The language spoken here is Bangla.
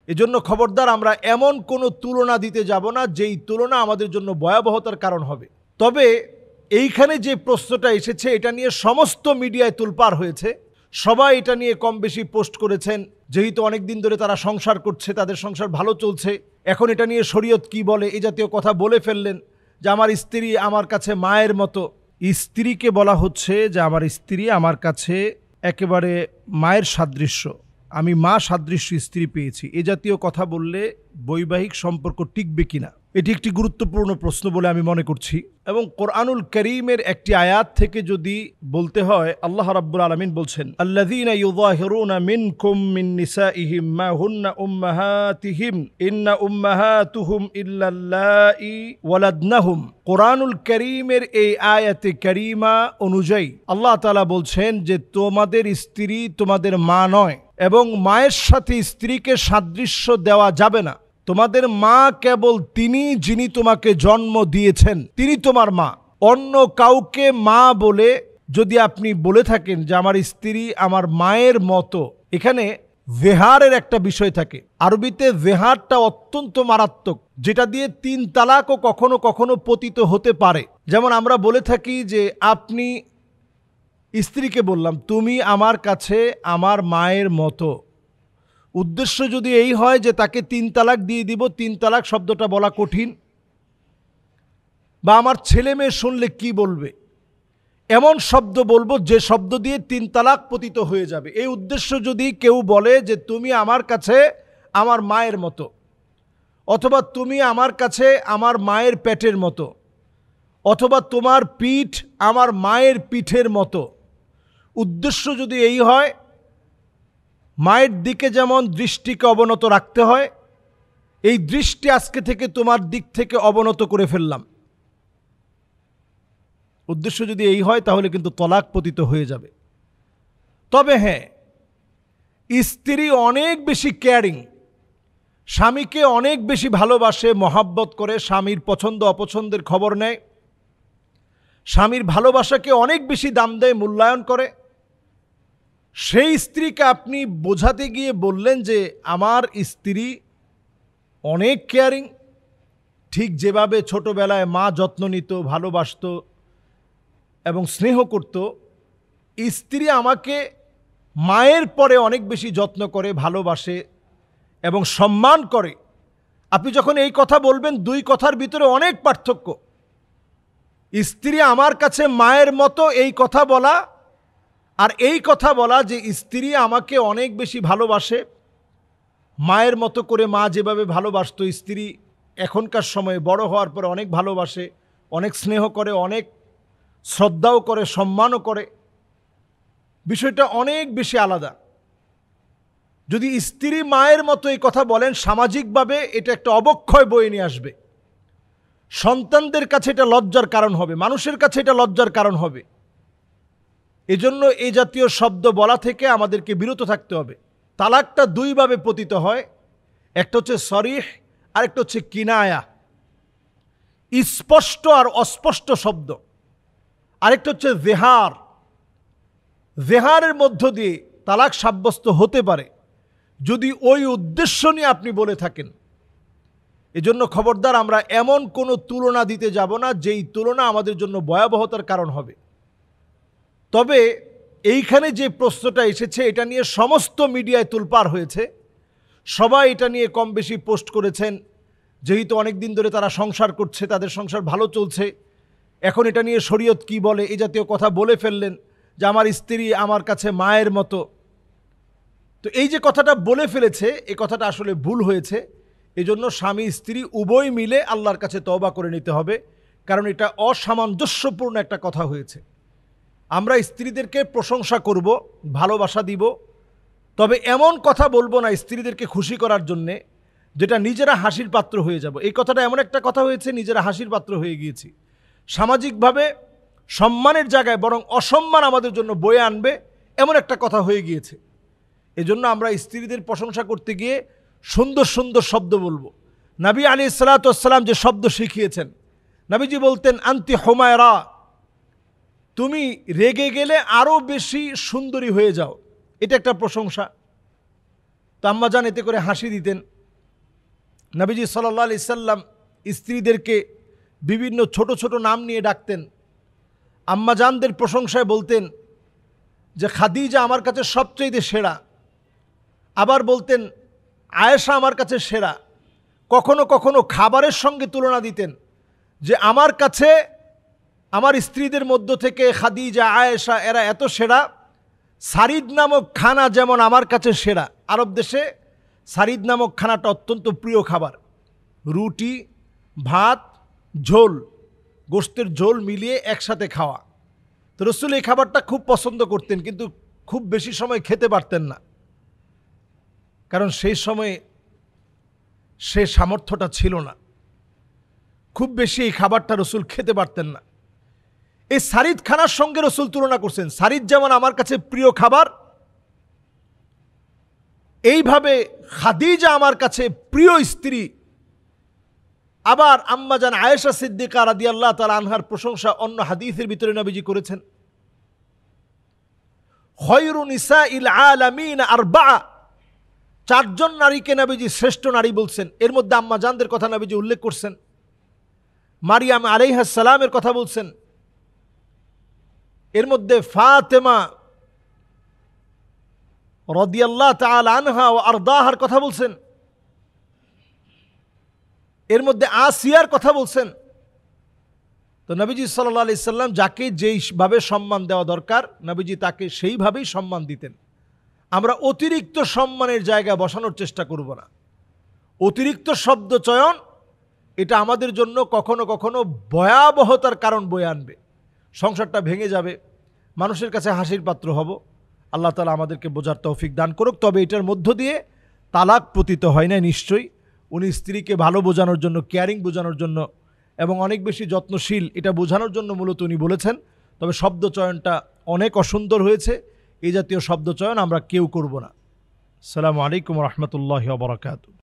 এজন্য খবরদার আমরা এমন কোনো তুলনা দিতে যাব না যেই তুলনা আমাদের জন্য ভয়াবহতার কারণ হবে। তবে এইখানে যে প্রশ্নটা এসেছে এটা নিয়ে সমস্ত মিডিয়ায় তোলপাড় হয়েছে, সবাই এটা নিয়ে কম বেশি পোস্ট করেছেন। যেহেতু অনেক দিন ধরে তারা সংসার করছে, তাদের সংসার ভালো চলছে, এখন এটা নিয়ে শরীয়ত কি বলে এই জাতীয় কথা বলে ফেললেন যে আমার স্ত্রী আমার কাছে মায়ের মতো। স্ত্রীকে বলা হচ্ছে যে আমার স্ত্রী আমার কাছে একেবারে মায়ের সাদৃশ্য, আমি মা সাদৃশ্য স্ত্রী পেয়েছি। এ জাতীয় কথা বললে বৈবাহিক সম্পর্ক টিকবে কিনা এটি একটি গুরুত্বপূর্ণ প্রশ্ন বলে আমি মনে করছি। এবং কোরআনুল করিমের একটি আয়াত থেকে যদি বলতে হয়, আল্লাহ রাব্বুল আলামিন বলছেন, আল্লাযীনা ইউযাহিরুনা মিনকুম মিন নিসাইহিম মা হুন্না উম্মাহাতিহিম ইন্না উম্মাহাতুহুম ইল্লাল্লাহি ওয়ালাদনাহুম। কোরআনুল করিমের এই আয়াতে কারিমা অনুযায়ী আল্লাহ তাআলা বলছেন যে তোমাদের স্ত্রী তোমাদের মা নয় এবং মায়ের সাথে স্ত্রীকে সাদৃশ্য দেওয়া যাবে না। তোমাদের মা কেবল তিনি যিনি তোমাকে জন্ম দিয়েছেন, তিনি তোমার মা। অন্য কাউকে মা বলে যদি আপনি বলে থাকেন যে আমার স্ত্রী আমার মায়ের মতো, এখানে জেহারের একটা বিষয় থাকে। আরবিতে জেহারটা অত্যন্ত মারাত্মক, যেটা দিয়ে 3 তালাকও কখনো কখনো পতিত হতে পারে। যেমন আমরা বলে থাকি যে আপনি স্ত্রীকে বললাম তুমি আমার কাছে আমার মায়ের মতো, উদ্দেশ্য যদি এই হয় যে তাকে 3 তালাক দিয়ে দিব, 3 তালাক শব্দটা বলা কঠিন, বা আমার ছেলে মেয়ে শুনলে কি বলবে, এমন শব্দ বলবো যে শব্দ দিয়ে 3 তালাক পতিত হয়ে যাবে। এই উদ্দেশ্য যদি কেউ বলে যে তুমি আমার কাছে আমার মায়ের মতো, অথবা তুমি আমার কাছে আমার মায়ের পেটের মতো, অথবা তোমার পিঠ আমার মায়ের পিঠের মতো, উদ্দেশ্য যদি এই হয়, মায়ের দিকে যেমন দৃষ্টিকে অবনত রাখতে হয়, এই দৃষ্টি আজকে থেকে তোমার দিক থেকে অবনত করে ফেললাম, উদ্দেশ্য যদি এই হয় তাহলে কিন্তু তলাক পতিত হয়ে যাবে। তবে হ্যাঁ, স্ত্রী অনেক বেশি কেয়ারিং, স্বামীকে অনেক বেশি ভালোবাসে, মহাব্বত করে, স্বামীর পছন্দ অপছন্দের খবর নেয়, স্বামীর ভালোবাসাকে অনেক বেশি দাম দেয়, মূল্যায়ন করে। সেই স্ত্রীকে আপনি বোঝাতে গিয়ে বললেন যে আমার স্ত্রী অনেক কেয়ারিং, ঠিক যেভাবে ছোটবেলায় মা যত্ন নিত, ভালোবাসত এবং স্নেহ করত, স্ত্রী আমাকে মায়ের পরে অনেক বেশি যত্ন করে, ভালোবাসে এবং সম্মান করে। আপনি যখন এই কথা বলবেন, 2 কথার ভিতরে অনেক পার্থক্য। স্ত্রী আমার কাছে মায়ের মতো এই কথা বলা, আর এই কথা বলা যে স্ত্রী আমাকে অনেক বেশি ভালোবাসে, মায়ের মতো করে মা যেভাবে ভালোবাসতো, স্ত্রী এখনকার সময়ে বড় হওয়ার পরে অনেক ভালোবাসে, অনেক স্নেহ করে, অনেক শ্রদ্ধাও করে, সম্মানও করে। বিষয়টা অনেক বেশি আলাদা। যদি স্ত্রী মায়ের মতো এই কথা বলেন, সামাজিকভাবে এটা একটা অবক্ষয় বয়ে নিয়ে আসবে। সন্তানদের কাছে এটা লজ্জার কারণ হবে, মানুষের কাছে এটা লজ্জার কারণ হবে। এজন্য এই জাতীয় শব্দ বলা থেকে আমাদেরকে বিরত থাকতে হবে। তালাকটা 2 ভাবে পতিত হয়, একটা হচ্ছে সরিহ, আরেকটা হচ্ছে কিনায়া, স্পষ্ট আর অস্পষ্ট শব্দ, আরেকটা হচ্ছে জেহার। জেহারের মধ্য দিয়ে তালাক সাব্যস্ত হতে পারে যদি ওই উদ্দেশ্য নিয়ে আপনি বলে থাকেন। এজন্য খবরদার আমরা এমন কোনো তুলনা দিতে যাব না যেই তুলনা আমাদের জন্য ভয়াবহতার কারণ হবে। তবে এইখানে যে প্রশ্নটা এসেছে এটা নিয়ে সমস্ত মিডিয়ায় তোলপাড় হয়েছে, সবাই এটা নিয়ে কম বেশি পোস্ট করেছেন। যেহেতু অনেক দিন ধরে তারা সংসার করছে, তাদের সংসার ভালো চলছে, এখন এটা নিয়ে শরীয়ত কি বলে এই জাতীয় কথা বলে ফেললেন যে আমার স্ত্রী আমার কাছে মায়ের মতো। তো এই যে কথাটা বলে ফেলেছে, এই কথাটা আসলে ভুল হয়েছে। এজন্য স্বামী স্ত্রী উভয় মিলে আল্লাহর কাছে তওবা করে নিতে হবে, কারণ এটা অসামঞ্জস্যপূর্ণ একটা কথা হয়েছে। আমরা স্ত্রীদেরকে প্রশংসা করব, ভালোবাসা দিব, তবে এমন কথা বলবো না স্ত্রীদেরকে খুশি করার জন্যে যেটা নিজেরা হাসির পাত্র হয়ে যাব। এই কথাটা এমন একটা কথা হয়েছে, নিজেরা হাসির পাত্র হয়ে গিয়েছি। সামাজিকভাবে সম্মানের জায়গায় বরং অসম্মান আমাদের জন্য বয়ে আনবে এমন একটা কথা হয়ে গিয়েছে। এজন্য আমরা স্ত্রীদের প্রশংসা করতে গিয়ে সুন্দর সুন্দর শব্দ বলবো। নবী আলাইহিস সালাতু ওয়াস সালাম যে শব্দ শিখিয়েছেন, নবীজি বলতেন আনতি হুমায়রা, তুমি রেগে গেলে আরও বেশি সুন্দরী হয়ে যাও, এটা একটা প্রশংসা। তো আম্মা জান এতে করে হাসি দিতেন। নবীজি সাল্লাল্লাহু আলাইহি সাল্লাম স্ত্রীদেরকে বিভিন্ন ছোট ছোট নাম নিয়ে ডাকতেন। আম্মাজানদের প্রশংসায় বলতেন যে খাদিজা আমার কাছে সবচেয়ে সেরা, আবার বলতেন আয়েশা আমার কাছে সেরা। কখনো কখনো খাবারের সঙ্গে তুলনা দিতেন যে আমার কাছে আমার স্ত্রীদের মধ্য থেকে খাদিজা, আয়েশা এরা এত সেরা, সারিদ নামক খানা যেমন আমার কাছে সেরা। আরব দেশে সারিদ নামক খানাটা অত্যন্ত প্রিয় খাবার। রুটি, ভাত, ঝোল, গোশতের ঝোল মিলিয়ে একসাথে খাওয়া। তো রাসূল এই খাবারটা খুব পছন্দ করতেন, কিন্তু খুব বেশি সময় খেতে পারতেন না, কারণ সেই সময়ে সে সামর্থ্যটা ছিল না। খুব বেশি এই খাবারটা রাসূল খেতে পারতেন না। এই সারিদ খানার সঙ্গে রাসূল তুলনা করছেন, সারিদ যেমন আমার কাছে প্রিয় খাবার, এইভাবে খাদিজা আমার কাছে প্রিয় স্ত্রী। আবার আম্মাজান আয়েশা সিদ্দিকা রাদিয়াল্লাহু তাআলা আনহার প্রশংসা অন্য হাদিসের ভিতরে নবীজি করেছেন। খয়রু নিসাইল আলামিন আরবা'a, চারজন নারীকে নবীজি শ্রেষ্ঠ নারী বলছেন। এর মধ্যে আম্মাজানদের কথা নবীজি উল্লেখ করছেন, মারিয়াম আলাইহিস সালামের কথা বলছেন, এর মধ্যে ফাতেমা রাদিয়াল্লাহু তাআলা আনহা ও আরদাহার কথা বলছেন, এর মধ্যে আসিয়ার কথা বলছেন। তো নবীজি সাল্লাল্লাহু আলাইহি সাল্লাম যাকে যেইভাবে সম্মান দেওয়া দরকার নবীজি তাকে সেইভাবেই সম্মান দিতেন। আমরা অতিরিক্ত সম্মানের জায়গায় বসানোর চেষ্টা করব না। অতিরিক্ত শব্দ চয়ন এটা আমাদের জন্য কখনো কখনো ভয়াবহতার কারণ বয়ে আনবে। সংসারটা ভেঙে যাবে, মানুষের কাছে হাসির পাত্র হব। আল্লাহ তাআলা আমাদেরকে বোঝার তৌফিক দান করুক। তবে এটার মধ্য দিয়ে তালাক পতিত হয় না নিশ্চয়ই। উনি স্ত্রীকে ভালো বোঝানোর জন্য, কেয়ারিং বোঝানোর জন্য এবং অনেক বেশি যত্নশীল এটা বোঝানোর জন্য মূলত উনি বলেছেন। তবে শব্দ চয়নটা অনেক অসুন্দর হয়েছে। এই জাতীয় শব্দ চয়ন আমরা কেউ করব না। আসসালামু আলাইকুম ওয়া রাহমাতুল্লাহি ওয়া বারাকাতুহু।